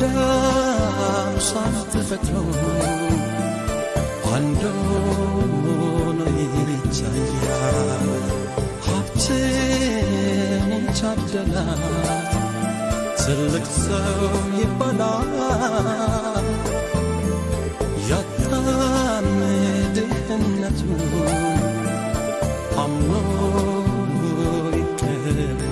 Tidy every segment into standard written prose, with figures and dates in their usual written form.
ባንዳም ሳትፈጥሮ አንዱ ነው ይቻያል ሀብትን የታደላት ትልቅ ሰው ይባላል ያጣም ድህነቱን አምኖ ይቀበላል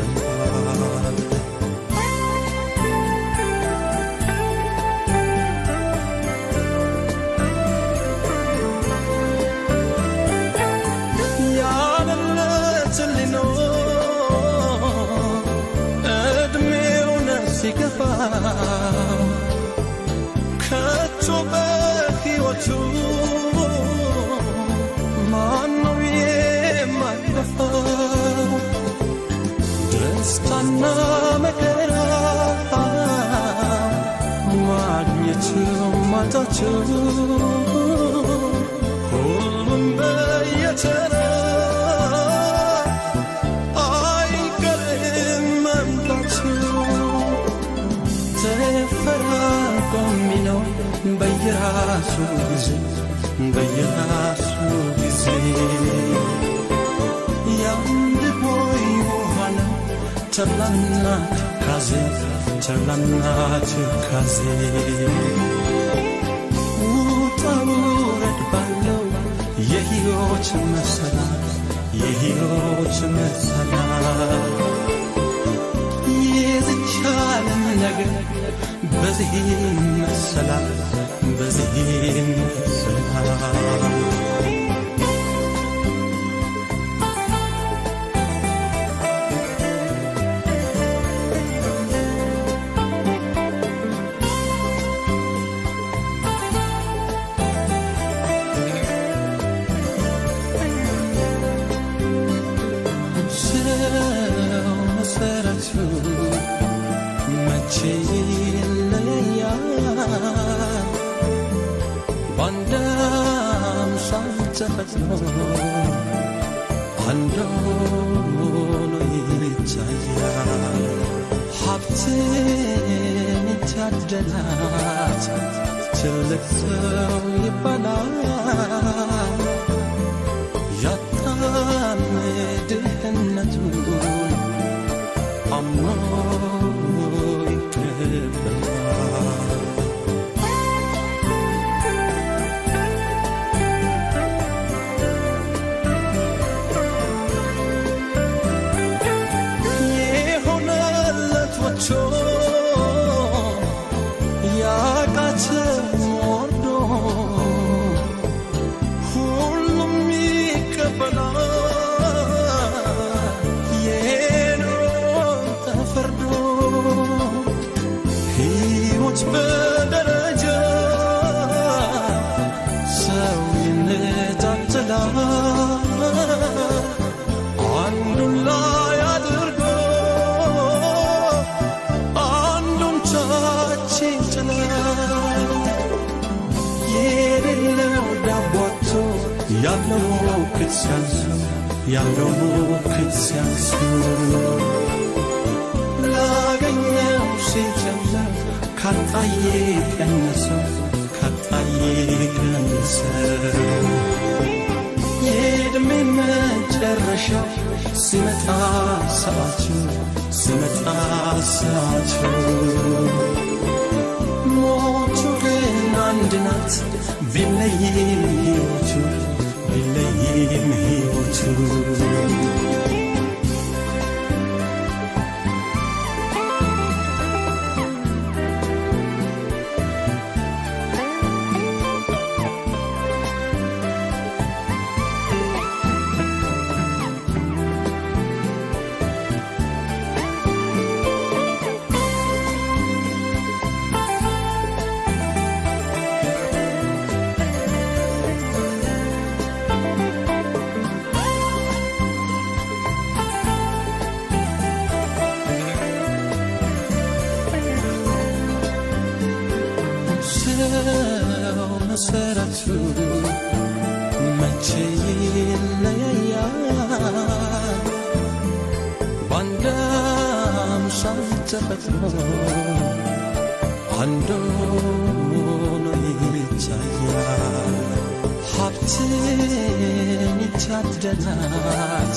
ሲገፋ ከቶ በሕይወቱ ማነው የማይገፋው ደስታና መከራ ማግኘቱ ማጣቱ ሁሉም በየተራ በየራሱ ጊዜ ያንድ ቦይ ውሃና ተላና ትካዜ ውጣ ውረድ ባለው የሕይወት መሰላል የዚች ዓለም ነገር በዚህ መሰላል ሰው መሰረቱ መቼ ይለያል ባንዳም ሳትፈጥሮ አንዱ ነው ይቻያል ሀብትን የታደላት ትልቅ ሰው ይባላል ያጣም ድህነቱን አምኖ ይቀበላል ያቃተው ወርዶ ሁሉም ይቀበላል የኖረው ተፈርዶ ሕይወት በደረጃ ሰው ይነጣጥላል አንዱን ላይ አድርጎ አንዱን ታች ይጥላል የሌለው ዳቦቶ ያለው ክትሲያንሱ ላገኘው ሲጀምር ካጣዬ ቀነሰው የዕድሜ መጨረሻው ሲመጣ ሰዓቱ ሞቱ ግን አንድ ናት ቢለይም ሕይወቱ ሰው መሰረቱ መቼ ይለያል ባንዳም ሳትፈጥሮ አንዱ ነው ይታያል ሀብትን ይታደናት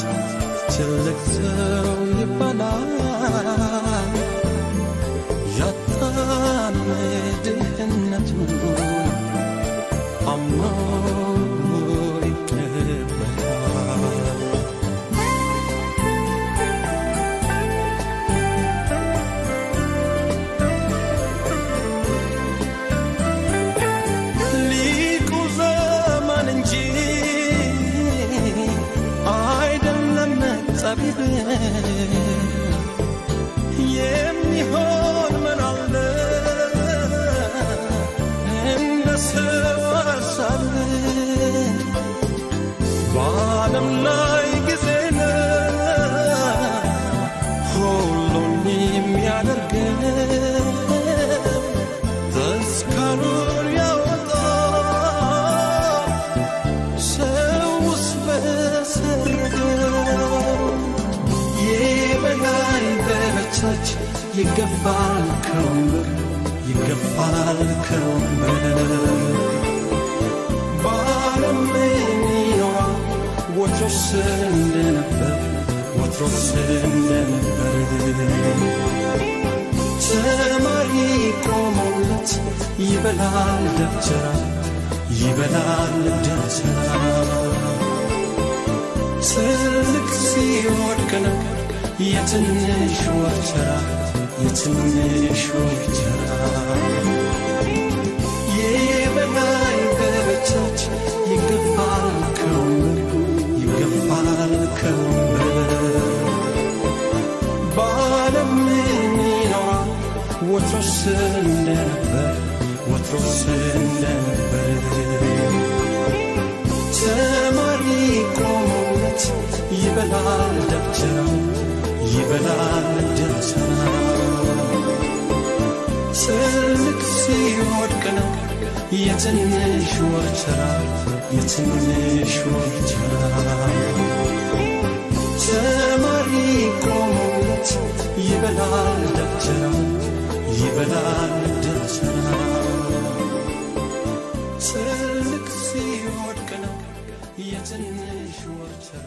ትልቅ ሰው ይባላል ያጣን ድህነቱን አምኖ የሚሆን ምን አለ እንደ ሰው ሐሳብ በዓለም ላይ ጊዜ ነው ሁሉን የሚያደርገው ተስካሩን ያወጣ ሰውስ በሰረገው የበላይ በታች ይገባል ከወንበር ይገባል ከወንበር በዓለም ይኖራል ወትሮስ እንደነበር ተማሪ ቆሞለት ይበላል ደብተራ ትልቅ ሲወድቅ ነው የትንሽ ወርቸራ የበላይ በታች ይገባል ከወንበር በዓለም ይኖራል ወትሮስ እንደነበር ተማሪ ቆሞለት ይበላል ደብተራ ትልቅ ሲወድቅ ነው የትንሽ ወርቸራ ተማሪ ቆሞለት ይበላል ደብተራ ትልቅ ሲወድቅ ነው የትንሽ ወርቸራ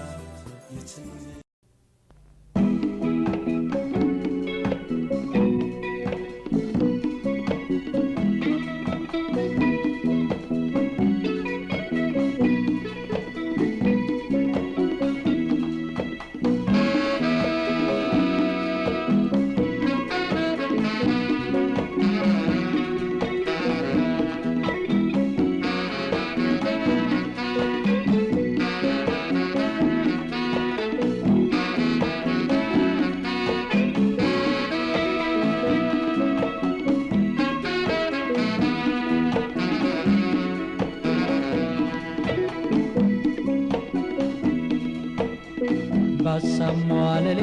ባሳሟለሌ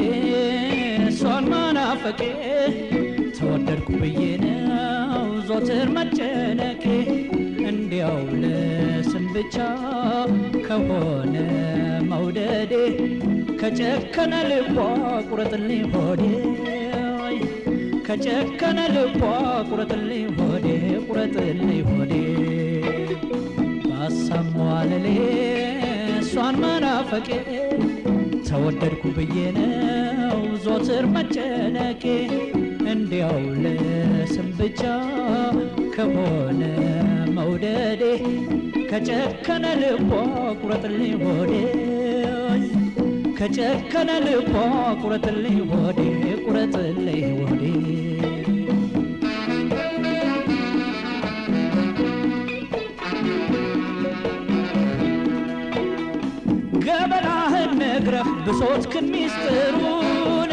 እሷን ማናፈቄ ተወደድኩ ብዬ ነው ዞትር መጨነቄ እንዲያው ለስም ብቻ ከሆነ መውደዴ ከጨከነ ልቧ ቁረጥልኝ ሆዴ ከጨከነ ልቧ ቁረጥልኝ ሆዴ ባሳሟለሌ እሷን ማናፈቄ ተወደድኩ ብዬ ነው ዞትር መጨነቄ እንዲያው ለስም ብቻ ከሆነ መውደዴ ከጨከነ ልቧ ቁረጥልኝ ሆዴ ከጨከነ ልቧ ቁረጥልኝ ሆዴ ገበናህን ነግረህ ብሶትክን ሚስጥሩን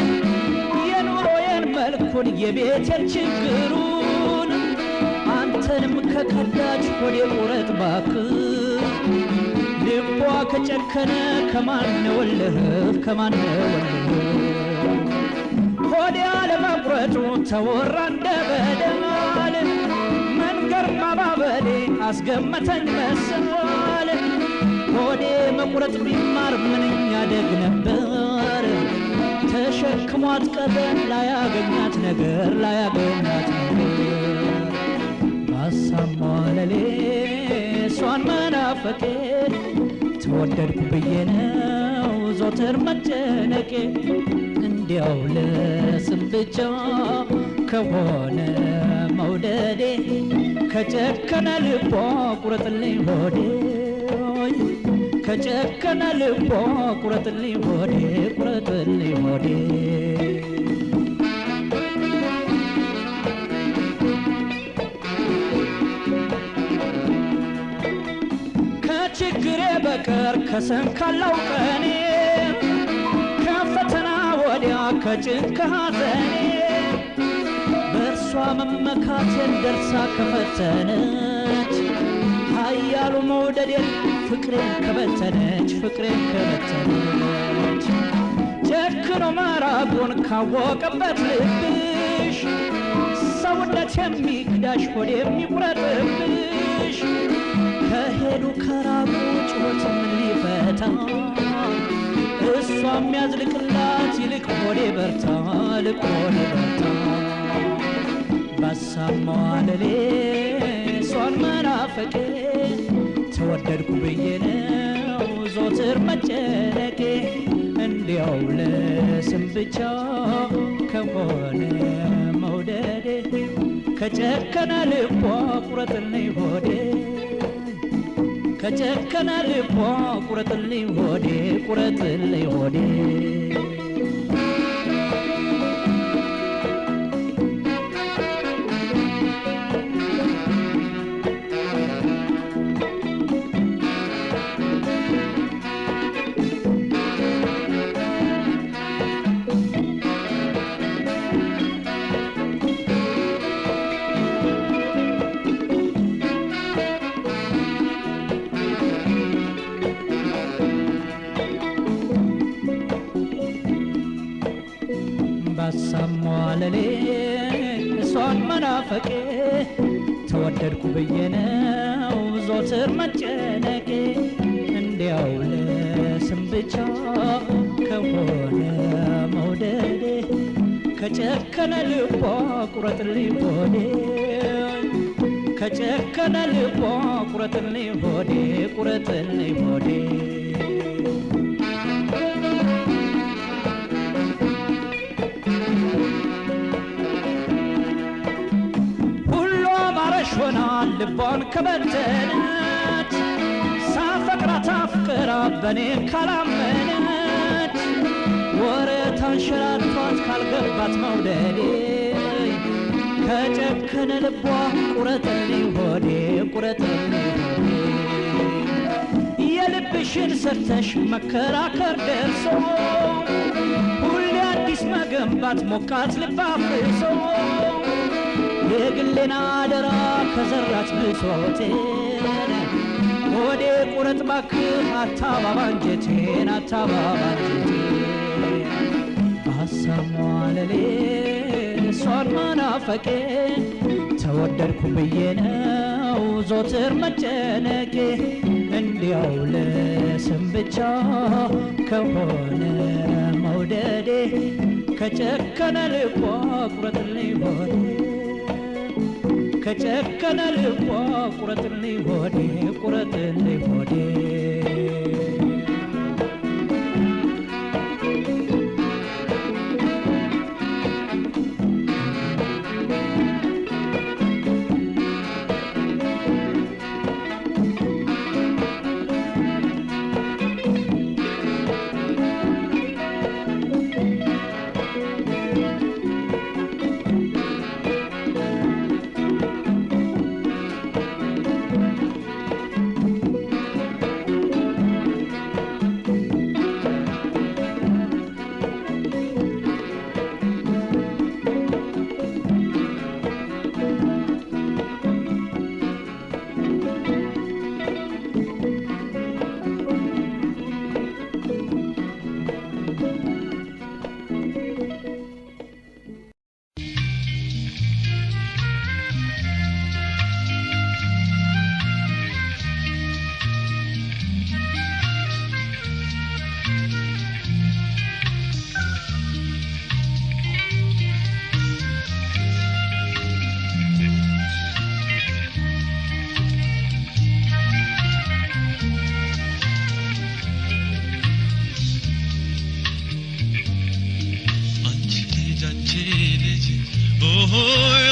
የኑሮዬን መልኩን የቤቴን ችግሩን አንተንም ከቀዳች ሆዴ ቁረጥ ባክህ ልቧ ከጨከነ ከማነወልህ ሆዴ አለመቁረጡ ተወራ እንደ በደል መንገር ማባበሌ አስገመተኝ መሰል ሆዴ መቁረጥ ቢማር ምንኛ ደግ ነበር ተሸክሟት ቀረ ላያገኛት ነገር ማለሌ እሷን መናፈቄ ተወደድኩ ብዬ ነው ዞትር መጨነቄ እንዲያው ለስም ብቻ ከሆነ መውደዴ ከጨከነ ልቦ ቁረጥልኝ ሆዴ ከጨከነ ልቦ ቁረጥልኝ ሆዴ ቁረጥልኝ ሆዴ ከችግሬ በቀር ከሰንካላው ቀኔ ከፈተና ወዲያ ከጭንቅ ከሐዘኔ በእርሷ መመካቴን ደርሳ ከፈተነች ኃያሉ መውደዴን ፍቅሬን ከበተነች ፍቅሬን ከበተነች ጨክኖ መራቁን ካወቀበት ልብሽ ሰውነት የሚክዳሽ ሆድ የሚቁረጥብሽ ከሄዱ ከራቁ ጩኸት ምን ሊፈታ እሷ የሚያዝልቅላት ይልቅ ሆዴ በርታ ልቅ ሆዴ በርታ ባሳማዋ ለሌ እሷን መናፈቄ ተወደድኩ ብዬ ነው ዞትር መጨነቄ እንዲያው ለስም ብቻ ከሆነ መውደዴ ከጨከነ ልቧ ቁረጥልኝ ሆዴ ከጨከነ ልቧ ቁረጥልኝ ሆዴ ቁረጥልኝ ሆዴ ባሳሟለሌ እሷን መናፈቄ ተወደድኩ ብዬ ነው ዞትር መጨነቄ እንዲያው ለስም ብቻ ከሆነ መውደዴ ከጨከነ ልቧ ቁረጥልኝ ሆዴ ከጨከነ ልቧ ቁረጥልኝ ሆዴ ቁረጥልኝ ሆዴ ሆናል ልቧን ከበተነች ሳፈቅራት አፍቅራ በኔ ካላመነች ወረት አንሸራቷት ካልገባት መውደዴ ከጨከነ ልቧ ቁረጥልኝ ሆዴ ቁረጥልኝ ሆዴ የልብሽን ሰርተሽ መከራከር ደርሶ ሁሌ አዲስ መገንባት ሞቃት ልብ አፍርሶ የግሌን አደራ ከዘራች ብሶቴን ሆዴ ቁረጥ ባክህ አታባባ አንጀቴን አታባባ አንጀቴን ባሳሟለሌ እሷን መናፈቄ ተወደድኩ ብዬ ነው ዞትር መጨነቄ እንዲያው ለስም ብቻ ከሆነ መውደዴ ከጨከነ ልቧ ቁረጥልኝ ሆዴ ከጨከነ ልቧ ቁረጥልኝ ሆዴ ቁረጥልኝ ሆዴ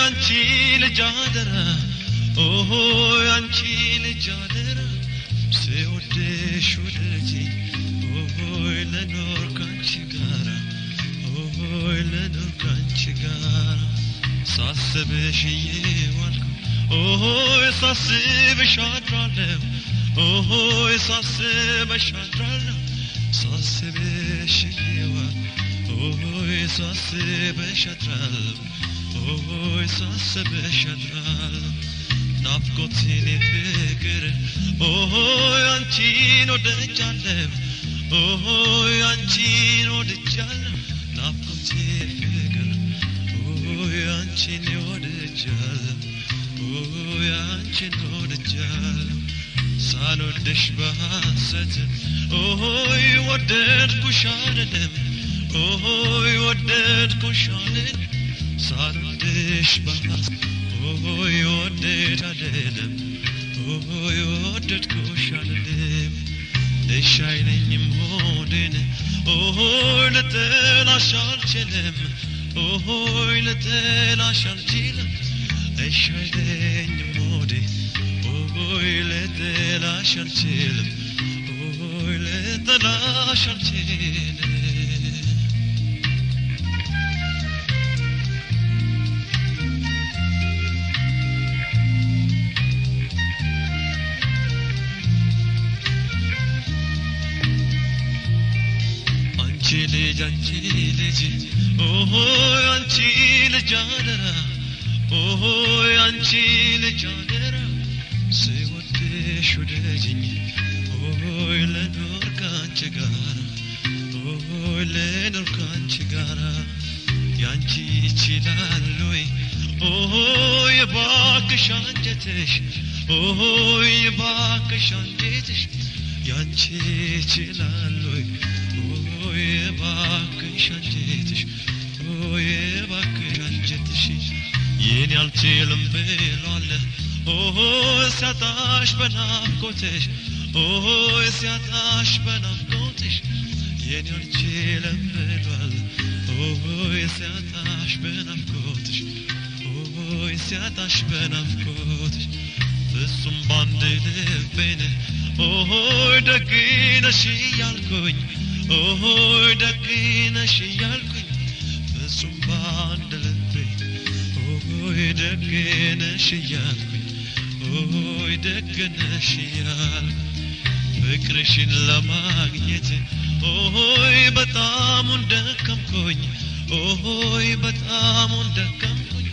አንቺ ልጅ አደራ አንቺ ልጅ አደራ ስወድሽ ወደጂኝ ለኖር ካንቺ ጋራ ለኖር ካንቺ ጋራ ሳስብሽ እየዋልኩ ሳስብሽ አድራለሁ ሳስብሽ አድራለሁ ሳስብሽ እየዋልኩ ሳስብሽ አድራለሁ ሳስብሽ አድራለሁ ናፍቆቴን ፍቅር አንቺን ወድጃለሁ አንቺን ወድጃለሁ ናፍቆቴ ፍቅር አንቺን ወድጃለሁ አንቺን ወድጃለሁ ሳልወድሽ በሐሰት ወደድኩሽ አይደለም ወደድኩሽ አይደለም ሳልወድሽ በሐሰት ወደድ አይደለም ወደድኩሽ አይደለም እሺ አይለኝም ሆዴን ልጥላሽ አልችልም ልጥላሽ አልችልም እሺ አይለኝም ሆዴ ልጥላሽ አልችልም ልጥላሽ አልችልም አንቺ ልጅ አንቺ ልጅ አደራ አንቺ ልጅ አደራ ስወድሽ ወደጂኝ ለኖር ካንቺ ጋራ ለኖር ካንቺ ጋራ ያንቺ ይችላል ወይ የባክሽ አንጀትሽ የባክሽ አንጀትሽ ያንቺ ይችላል ወይ የባክሽ አንጀትሽ የባክሽ አንጀትሽ የኔ አልችልም ብሏል ሲያጣሽ በናፍቆትሽ ሲያጣሽ በናፍቆትሽ የኔ አልችልም ብሏል ሲያጣሽ በናፍቆትሽ ሲያጣሽ በናፍቆትሽ ፍጹም ባንድ ልቤን ደግ ነሽ እያልኩኝ ደግ ነሽ እያልኩኝ ፍጹም ባንድ ልቤ ደግ ነሽ እያልኩኝ ደግ ነሽ እያልኩኝ ፍቅርሽን ለማግኘት በጣሙን ደከምኩኝ በጣሙን ደከምኩኝ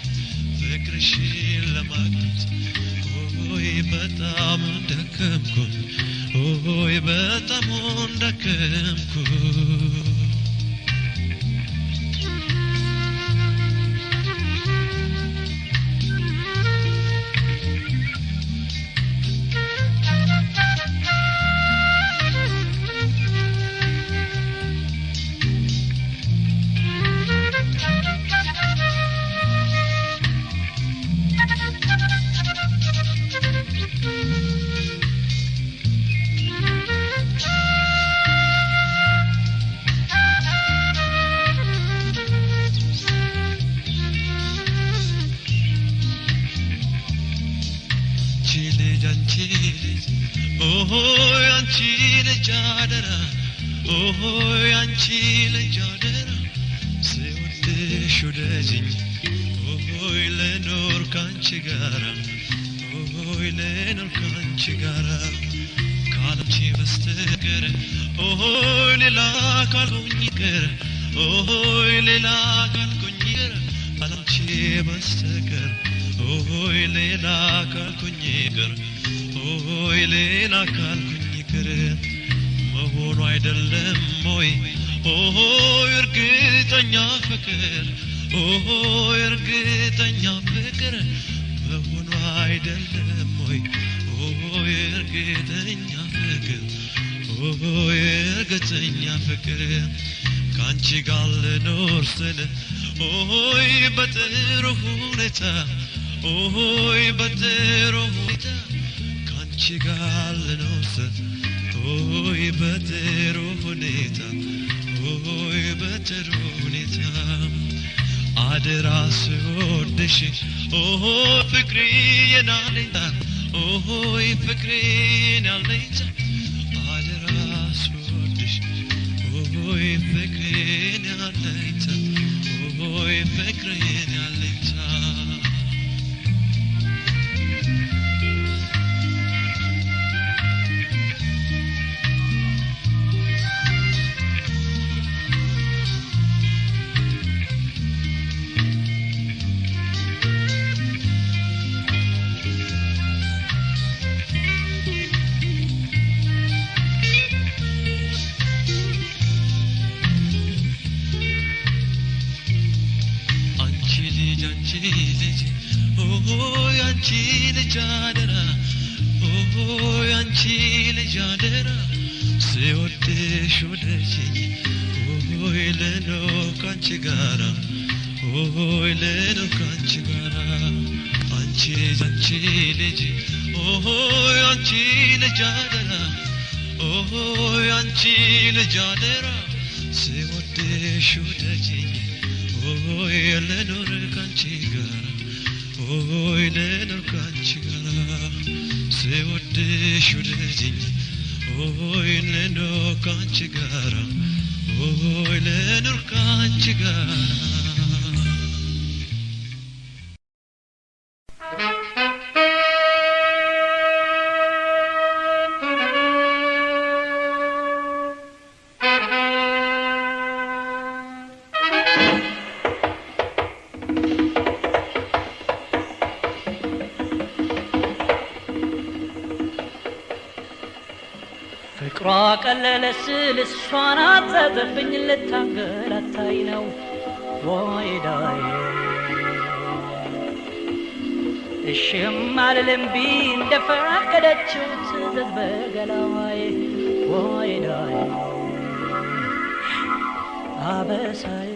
ፍቅርሽን ለማግኘት በጣሙን ደከምኩኝ በጣሙን ደከምኩኝ አንቺ ልጅ አደራ አንቺ ልጅ አደራ ስወድሽ ወደጂኝ ለኖር ካንቺ ጋራ ለኖር ካንቺ ጋራ ካንቺ በስተቀር ሌላ ካልሆኝ ይቅር ሌላ ካልሆኝ ይቅር ካንቺ በስተቀር ሌላ ካልሆኝ ይቅር ሌላ ካልኩኝ ይቅር መሆኑ አይደለም ወይ እርግጠኛ ፍቅር እርግጠኛ ፍቅር መሆኑ አይደለም ወይ እርግጠኛ ፍቅር እርግጠኛ ፍቅር ካንቺ ጋር ልኖር ስል በጥሩ ሁኔታ በጥሩ ሁኔታ ካንቺ ጋር ልኖር ስል በጥሩ ሁኔታ በጥሩ ሁኔታ አደራ ስወድሽ ኦሆ ፍቅሬ የናለኝታ ኦሆ ፍቅሬ የናለኝታ አደራ ስወድሽ ኦሆ ፍቅሬ የናለኝታ ኦሆ ፍቅሬ የናለኝታ Jadera, oh, Yanchile Jadera, Seote Shodechi, oh, Eleno Canchigara, oh, Eleno Canchigara, Anchile, oh, Yanchile Jadera, oh, Yanchile Jadera, Seote Shodechi, oh, Eleno Canchigara. Oy lenor kanchigara se woddesh wudezin oy lenor kanchigara oy lenor kanchigara ፍቅሯ ቀለለ ስል እሷን አዘዘብኝ ልታንገላታይ ነው ወይዳዬ እሽም አልልም ቢ እንደፈቀደችው ትዘዝ በገላዋዬ ወይዳዬ አበሳዬ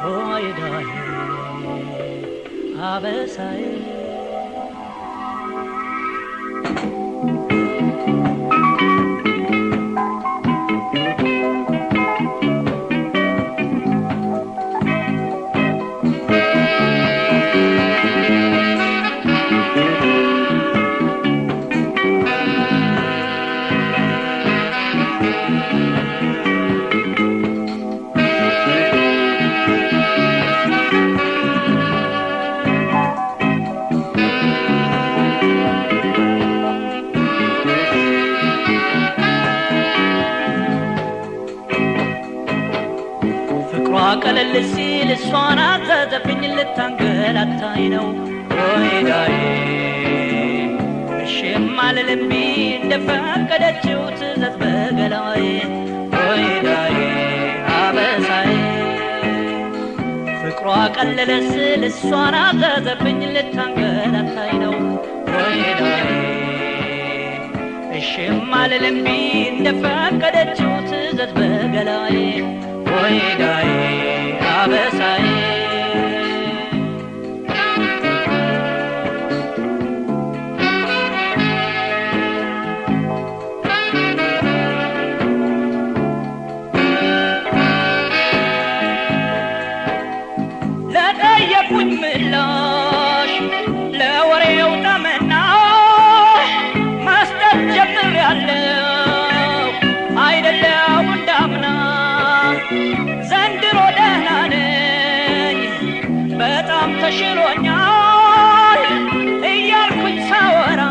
ወይዳዬ አበሳዬ ቀለል ሲል እሷን አዘዘብኝ ልታንገላታይ ነው ወይዳዬ እሽም አልልም ቢ እንደፈቀደችው ትዘዝ በገላዋዬ ወይዳዬ አበሳዬ ፍቅሯ ቀለለ ሲል እሷን አዘዘብኝ ልታንገላታይ ነው ወይዳዬ እሽም አልልም ቢ እንደፈቀደችው ትዘዝ በገላዋዬ ወይዳዬ አበሳዬ ለጠየቁኝ ምላሽ ለወሬው ጠመና መስጠት ጀምሬያለሁ አይደለም እንዳምና ዘንድሮ ደህና ነኝ በጣም ተሽሎኛል እያልኩኝ ሳወራ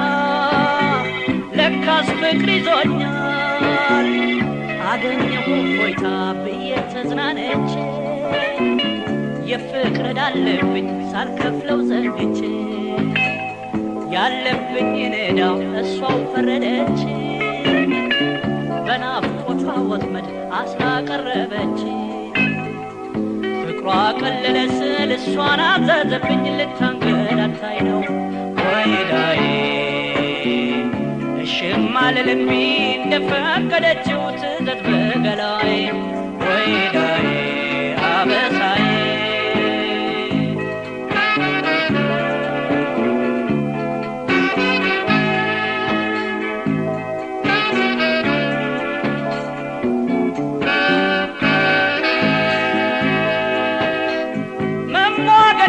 ለካስ ፍቅር ይዞኛል አገኘሁ እፎይታ ብዬ ተዝናነች የፍቅር ዕዳ አለብኝ ሳልከፍለው ዘንግቼ ያለብኝን ዕዳ እሷው ፈረደች በናፍቆቷ ወጥመድ አስላቀረበች ፍቅሯ ቀለለ ስል እሷን አዘዘብኝ ልታንገላታይ ነው ወይዳዬ እሽም አልልም ቢ እንደፈቀደችው ትዘዝ በገላዬ ወይዳዬ አበሳዬ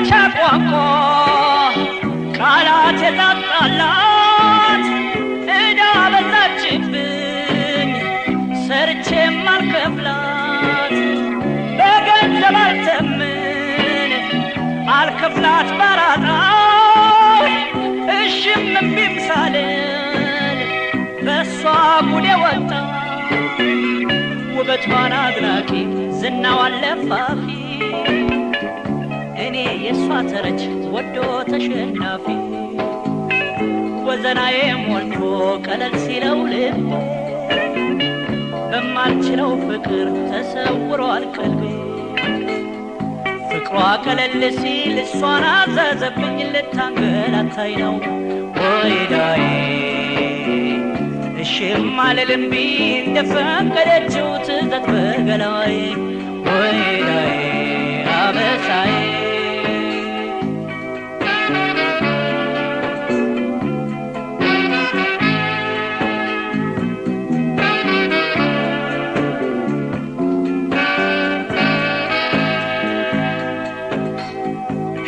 ባቻ ቋንቋ ቃላት የታጣላት ዕዳ በዛችብኝ ሰርቼ ማልከፍላት በገንዘብ አልተምን አልከፍላት ባራጣ እሽም እምቢም ሳልል በሷ ጉዴ ወጣ ውበቷን አድናቂ ዝናዋን ለፋፊ እኔ የሷ ተረች ወዶ ተሸናፊ ወዘናዬ ሞልቶ ቀለል ሲለው ልቤ በማልችለው ፍቅር ተሰውሯል ቀልቤ ፍቅሯ ቀለል ሲል እሷን አዘዘብኝ ልታንገላታይ ነው ወይዳዬ እሽም አልልም ቢ እንደፈቀደችው ትዘት በገላዬ ወይዳዬ አበሳዬ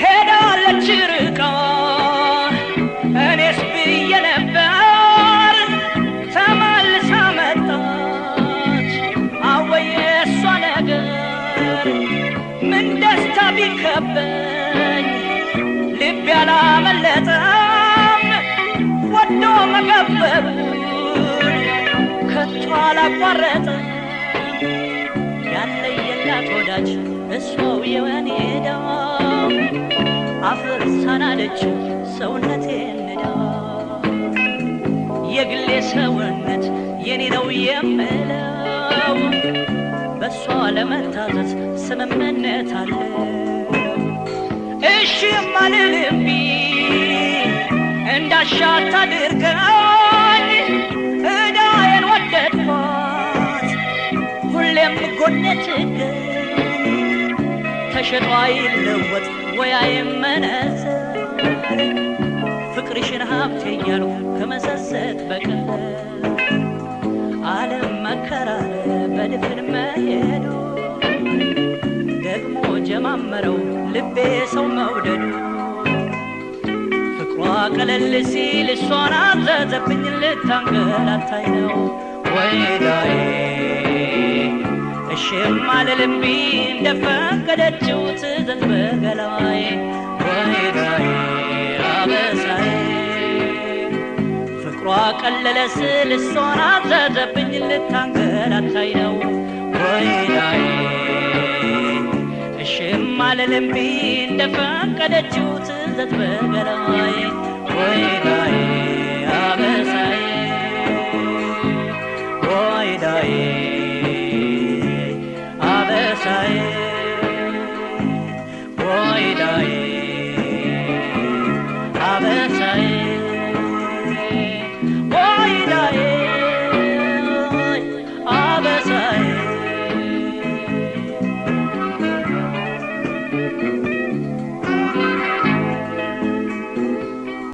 ሄዳለች ርቃ እኔስ ብዬ ነበር ተመልሳ መጣች አወየ እሷ ነገር ምን ደስታ ቢከበኝ ልቤ አላመለጠም ወዶ መገበሩን ከቶ አላቋረጠም ያለየላት ወዳጅ እሷው የወኔ ዕዳ አፈር ሳናለችው ሰውነቴን ንዳ የግሌ ሰውነት የኔ ነው የምለው በሷ ለመታዘዝ ስምምነት አለ እሺ ማልልም ቢ እንዳሻት አድርገኝ ዕዳዬን ወደድኳት ሁሌም ጎኔ ትገኝ ተሸጧ ይለወጥ ወይ አይመነዘር ፍቅርሽን ሀብቴ እያልኩ ከመሰሰት በቀር ዓለም መከራለ በድፍን መሄዱ ደግሞ ጀማመረው ልቤ ሰው መውደዱ ፍቅሯ ቀለል ሲል እሷን አዘዘብኝ ልታንገላታይ ነው ወይዳዬ እሽም አልልም ቢ እንደፈቀደችው ትዘዝ በገላዬ ወይዳዬ አበሳዬ ፍቅሯ ቀለለ ስል እሷን አዘዘብኝ ልታንገላታይ ነው ወይዳዬ እሽም አልልም ቢ እንደፈቀደችው ትዘዝ በገላዬ ወይዳዬ አበሳዬ ወይዳዬ